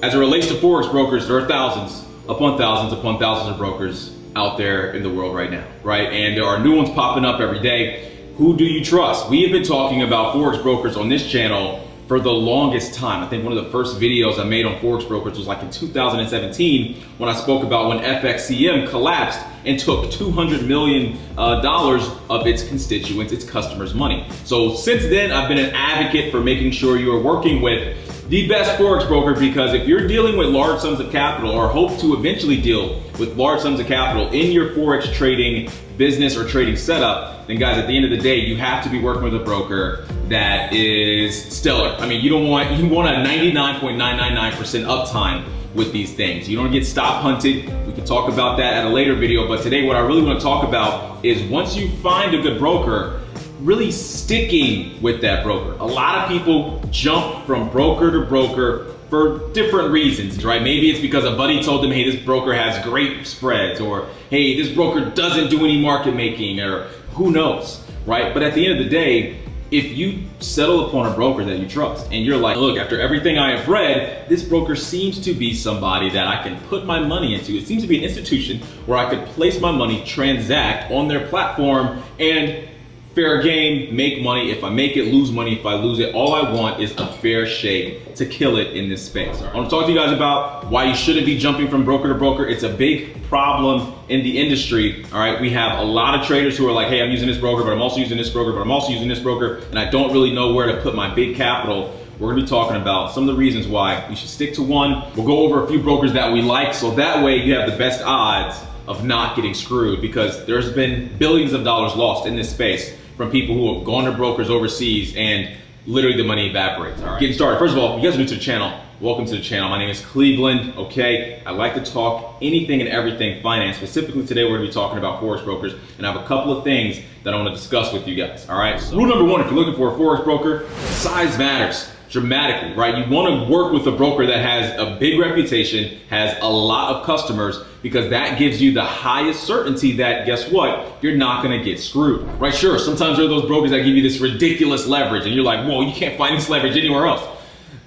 As it relates to Forex brokers, there are thousands upon thousands upon thousands of brokers out there in the world right now, right? And there are new ones popping up every day. Who do you trust? We have been talking about Forex brokers on this channel for the longest time. I think one of the first videos I made on Forex brokers was like in 2017 when I spoke about when FXCM collapsed and took $200 million of its constituents, its customers' money. So since then, I've been an advocate for making sure you are working with the best Forex broker, because if you're dealing with large sums of capital or hope to eventually deal with large sums of capital in your Forex trading business or trading setup, then guys, at the end of the day, you have to be working with a broker that is stellar. I mean, you want a 99.999% uptime with these things. You don't get stop hunted. We can talk about that at a later video, but today what I really want to talk about is once you find a good broker, really sticking with that broker. A lot of people jump from broker to broker for different reasons, right? Maybe it's because a buddy told them, hey, this broker has great spreads, or hey, this broker doesn't do any market making, or who knows, right? But at the end of the day, if you settle upon a broker that you trust and you're like, look, after everything I have read, this broker seems to be somebody that I can put my money into. It seems to be an institution where I could place my money, transact on their platform, and fair game, make money. If I make it, lose money. If I lose it, all I want is a fair shake to kill it in this space. I want to talk to you guys about why you shouldn't be jumping from broker to broker. It's a big problem in the industry. All right, we have a lot of traders who are like, hey, I'm using this broker, but I'm also using this broker, but I'm also using this broker, and I don't really know where to put my big capital. We're gonna be talking about some of the reasons why you should stick to one. We'll go over a few brokers that we like, so that way you have the best odds of not getting screwed, because there's been billions of dollars lost in this space from people who have gone to brokers overseas and literally the money evaporates. All right. Getting started. First of all, if you guys are new to the channel, welcome to the channel. My name is Cleveland, okay? I like to talk anything and everything finance. Specifically today, we're gonna be talking about Forex brokers, and I have a couple of things that I wanna discuss with you guys, all right? So, rule number one, if you're looking for a Forex broker, size matters dramatically, right? You wanna work with a broker that has a big reputation, has a lot of customers, because that gives you the highest certainty that, guess what, you're not gonna get screwed, right? Sure, sometimes there are those brokers that give you this ridiculous leverage and you're like, whoa, you can't find this leverage anywhere else.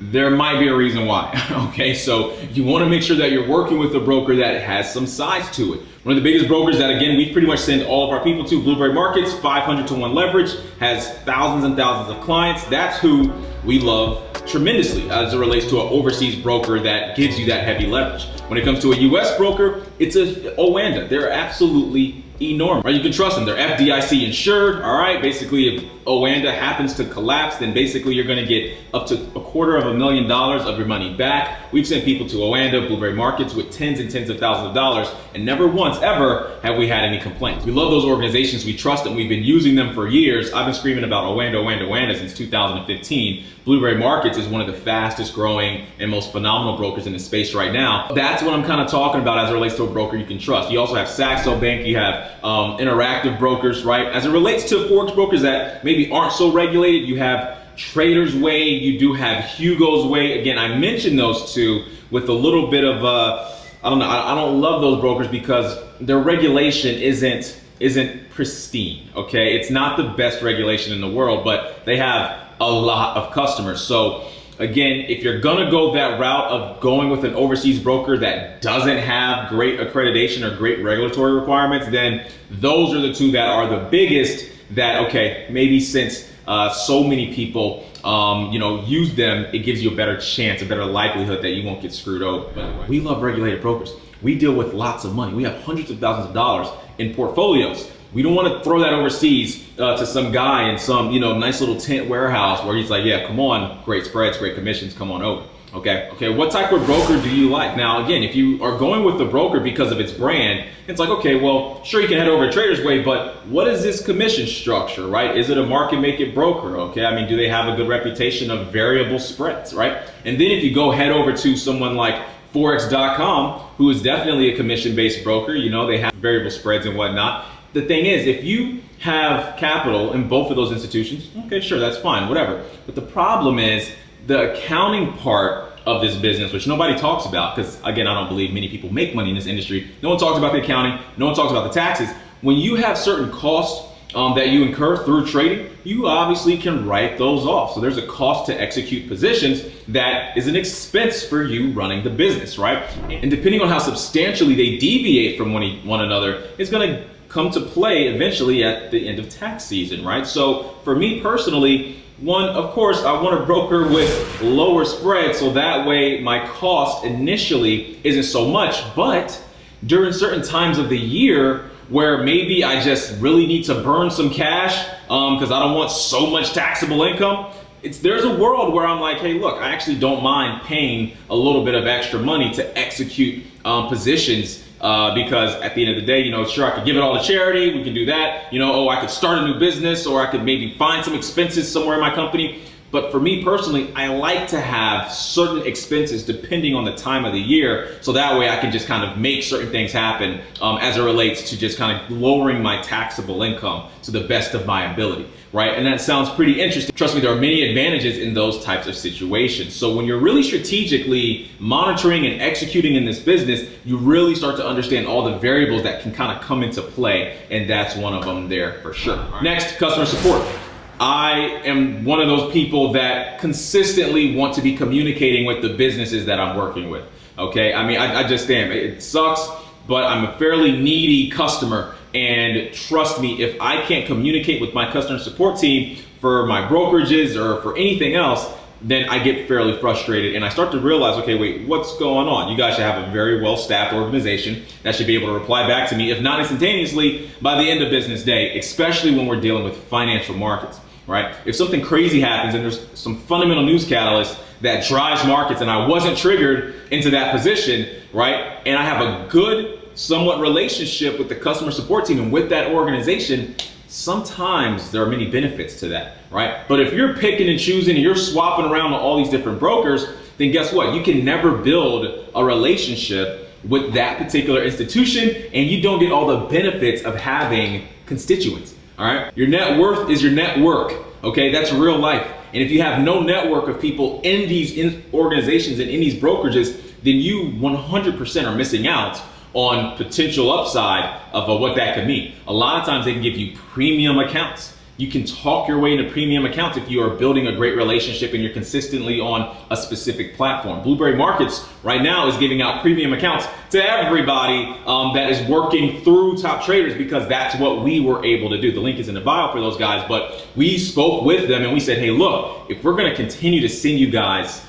There might be a reason why, okay? So you wanna make sure that you're working with a broker that has some size to it. One of the biggest brokers that, again, we pretty much send all of our people to, Blueberry Markets, 500 to 1 leverage, has thousands and thousands of clients. That's who we love tremendously as it relates to an overseas broker that gives you that heavy leverage. When it comes to a US broker, it's a ONE. They're absolutely enormous, right? You can trust them. They're FDIC insured, all right? Basically, if ONE happens to collapse, then basically you're gonna get up to $250,000 of your money back. We've sent people to ONE, Blueberry Markets, with tens and tens of thousands of dollars, and never once ever have we had any complaints. We love those organizations, we trust them, we've been using them for years. I've been screaming about ONE since 2015. Blueberry Markets is one of the fastest growing and most phenomenal brokers in the space right now. That's what I'm kind of talking about as it relates to a broker you can trust. You also have Saxo Bank, you have interactive brokers, right? As it relates to Forex brokers that maybe aren't so regulated, you have Trader's Way, you do have Hugo's Way. Again, I mentioned those two with a little bit of, I don't know, I don't love those brokers because their regulation isn't pristine, okay? It's not the best regulation in the world, but they have a lot of customers. So again, if you're gonna go that route of going with an overseas broker that doesn't have great accreditation or great regulatory requirements, then those are the two that are the biggest that, okay, maybe since so many people use them, it gives you a better chance, a better likelihood that you won't get screwed over. But we love regulated brokers. We deal with lots of money. We have hundreds of thousands of dollars in portfolios. We don't want to throw that overseas to some guy in some nice little tent warehouse where he's like, yeah, come on, great spreads, great commissions, come on over. Okay, what type of broker do you like? Now, again, if you are going with the broker because of its brand, it's like, okay, well, sure, you can head over to Trader's Way, but what is this commission structure, right? Is it a market make it broker, okay? I mean, do they have a good reputation of variable spreads, right? And then if you go head over to someone like Forex.com, who is definitely a commission-based broker, they have variable spreads and whatnot. The thing is, if you have capital in both of those institutions, okay, sure, that's fine, whatever. But the problem is the accounting part of this business, which nobody talks about, because again, I don't believe many people make money in this industry. No one talks about the accounting, no one talks about the taxes. When you have certain costs that you incur through trading, you obviously can write those off. So there's a cost to execute positions that is an expense for you running the business, right? And depending on how substantially they deviate from one another, it's going to come to play eventually at the end of tax season, right? So for me personally, one, of course, I want a broker with lower spread, so that way my cost initially isn't so much. But during certain times of the year where maybe I just really need to burn some cash because I don't want so much taxable income, there's a world where I'm like, hey, look, I actually don't mind paying a little bit of extra money to execute positions because at the end of the day, sure, I could give it all to charity. We can do that. I could start a new business, or I could maybe find some expenses somewhere in my company. But for me personally, I like to have certain expenses depending on the time of the year, so that way I can just kind of make certain things happen as it relates to just kind of lowering my taxable income to the best of my ability, right? And that sounds pretty interesting. Trust me, there are many advantages in those types of situations. So when you're really strategically monitoring and executing in this business, you really start to understand all the variables that can kind of come into play, and that's one of them there for sure. Right. Next, customer support. I am one of those people that consistently want to be communicating with the businesses that I'm working with, okay? I mean, I just am. It sucks, but I'm a fairly needy customer, and trust me, if I can't communicate with my customer support team for my brokerages or for anything else, then I get fairly frustrated, and I start to realize, okay, wait, what's going on? You guys should have a very well-staffed organization that should be able to reply back to me, if not instantaneously, by the end of business day, especially when we're dealing with financial markets, right? If something crazy happens and there's some fundamental news catalyst that drives markets and I wasn't triggered into that position, right? And I have a good, somewhat relationship with the customer support team and with that organization, sometimes there are many benefits to that, right? But if you're picking and choosing and you're swapping around to all these different brokers, then guess what? You can never build a relationship with that particular institution, and you don't get all the benefits of having constituents, all right? Your net worth is your network, okay? That's real life. And if you have no network of people in these organizations and in these brokerages, then you 100% are missing out on potential upside of what that could mean. A lot of times they can give you premium accounts. You can talk your way into premium accounts if you are building a great relationship and you're consistently on a specific platform. Blueberry Markets right now is giving out premium accounts to everybody that is working through top traders, because that's what we were able to do. The link is in the bio for those guys, but we spoke with them and we said, hey, look, if we're gonna continue to send you guys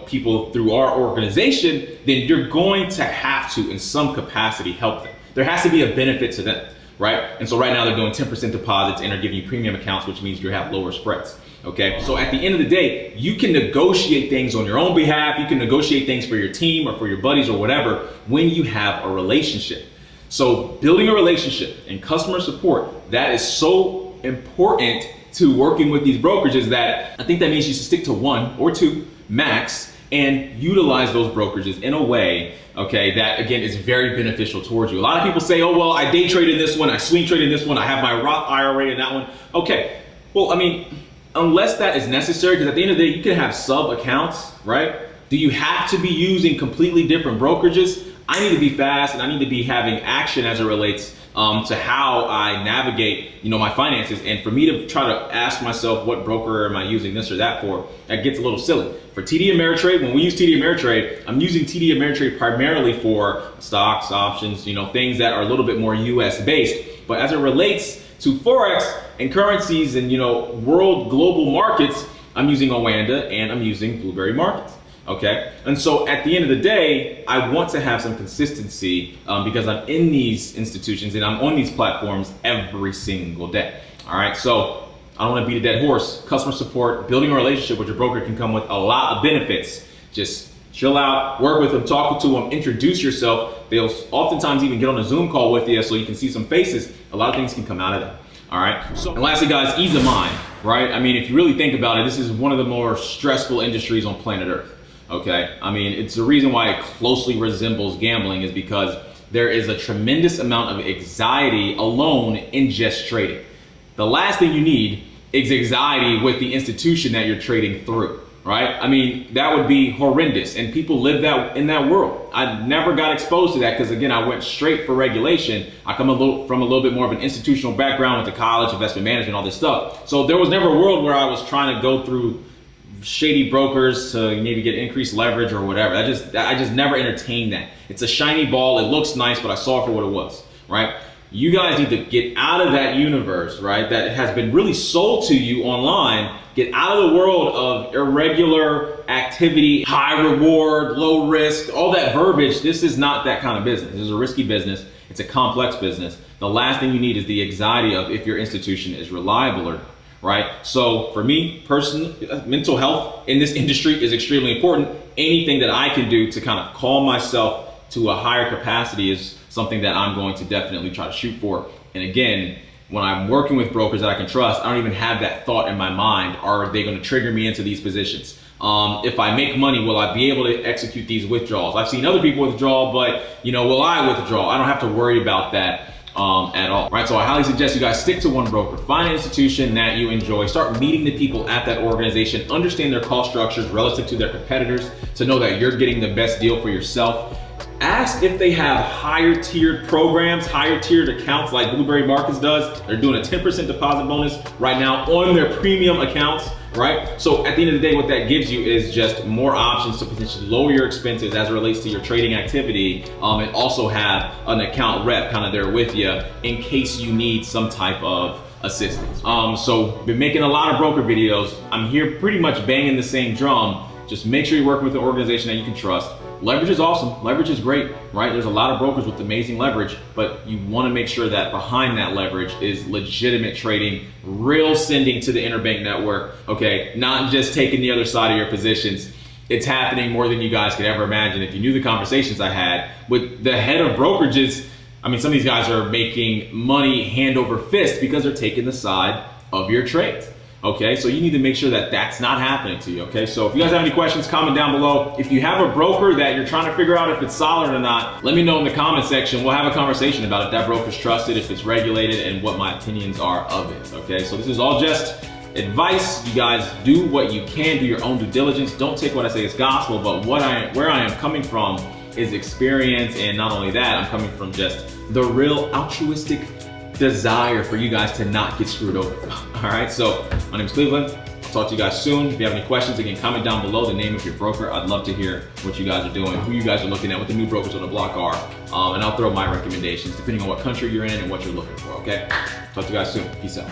people through our organization, then you're going to have to, in some capacity, help them. There has to be a benefit to them, right? And so right now they're doing 10% deposits and are giving you premium accounts, which means you have lower spreads, okay? So at the end of the day, you can negotiate things on your own behalf. You can negotiate things for your team or for your buddies or whatever when you have a relationship. So building a relationship and customer support, that is so important to working with these brokerages that I think that means you should stick to one or two max and utilize those brokerages in a way, okay, that again is very beneficial towards you. A lot of people say, oh, well, I day trade in this one, I swing trade in this one, I have my Roth IRA in that one. Okay, well, I mean, unless that is necessary, because at the end of the day, you can have sub accounts, right? Do you have to be using completely different brokerages? I need to be fast and I need to be having action as it relates to how I navigate, my finances. And for me to try to ask myself, what broker am I using this or that for? That gets a little silly. For TD Ameritrade, when we use TD Ameritrade, I'm using TD Ameritrade primarily for stocks, options, things that are a little bit more US based. But as it relates to Forex and currencies and, world global markets, I'm using Oanda and I'm using Blueberry Markets. Okay, and so at the end of the day, I want to have some consistency because I'm in these institutions and I'm on these platforms every single day. All right, so I don't want to beat a dead horse. Customer support, building a relationship with your broker can come with a lot of benefits. Just chill out, work with them, talk to them, introduce yourself. They'll oftentimes even get on a Zoom call with you so you can see some faces. A lot of things can come out of that. All right, so and lastly, guys, ease of mind, right? I mean, if you really think about it, this is one of the more stressful industries on planet Earth. Okay, I mean, it's the reason why it closely resembles gambling is because there is a tremendous amount of anxiety alone in just trading. The last thing you need is anxiety with the institution that you're trading through. right? I mean, that would be horrendous, and people live in that world. I never got exposed to that because, again, I went straight for regulation. I come from a little bit more of an institutional background, went to college, investment management, all this stuff. So there was never a world where I was trying to go through shady brokers to maybe get increased leverage or whatever. I just never entertained that. It's a shiny ball. It looks nice, but I saw it for what it was, right? You guys need to get out of that universe, right? That has been really sold to you online. Get out of the world of irregular activity, high reward, low risk, all that verbiage. This is not that kind of business. This is a risky business. It's a complex business. The last thing you need is the anxiety of if your institution is reliable or not, right? So for me, mental health in this industry is extremely important. Anything that I can do to kind of calm myself to a higher capacity is something that I'm going to definitely try to shoot for. And again, when I'm working with brokers that I can trust, I don't even have that thought in my mind. Are they going to trigger me into these positions? If I make money, will I be able to execute these withdrawals? I've seen other people withdraw, but will I withdraw? I don't have to worry about that at all, right? So I highly suggest you guys stick to one broker. Find an institution that you enjoy. Start meeting the people at that organization. Understand their cost structures relative to their competitors to know that you're getting the best deal for yourself. Ask if they have higher tiered programs, higher tiered accounts like Blueberry Markets does. They're doing a 10% deposit bonus right now on their premium accounts, right? So at the end of the day, what that gives you is just more options to potentially lower your expenses as it relates to your trading activity, and also have an account rep kind of there with you in case you need some type of assistance. So been making a lot of broker videos. I'm here pretty much banging the same drum. Just make sure you're working with an organization that you can trust. Leverage is awesome. Leverage is great, right? There's a lot of brokers with amazing leverage, but you want to make sure that behind that leverage is legitimate trading, real sending to the interbank network, okay? Not just taking the other side of your positions. It's happening more than you guys could ever imagine. If you knew the conversations I had with the head of brokerages, I mean, some of these guys are making money hand over fist because they're taking the side of your trades. Okay, so you need to make sure that that's not happening to you, okay? So if you guys have any questions, comment down below. If you have a broker that you're trying to figure out if it's solid or not, let me know in the comment section. We'll have a conversation about if that broker's trusted, if it's regulated, and what my opinions are of it, okay? So this is all just advice. You guys do what you can, do your own due diligence. Don't take what I say as gospel, but where I am coming from is experience, and not only that, I'm coming from just the real altruistic desire for you guys to not get screwed over. All right, so my name is Cleveland. I'll talk to you guys soon. If you have any questions, again, comment down below the name of your broker. I'd love to hear what you guys are doing, who you guys are looking at, what the new brokers on the block are, and I'll throw my recommendations depending on what country you're in and what you're looking for, okay? Talk to you guys soon. Peace out.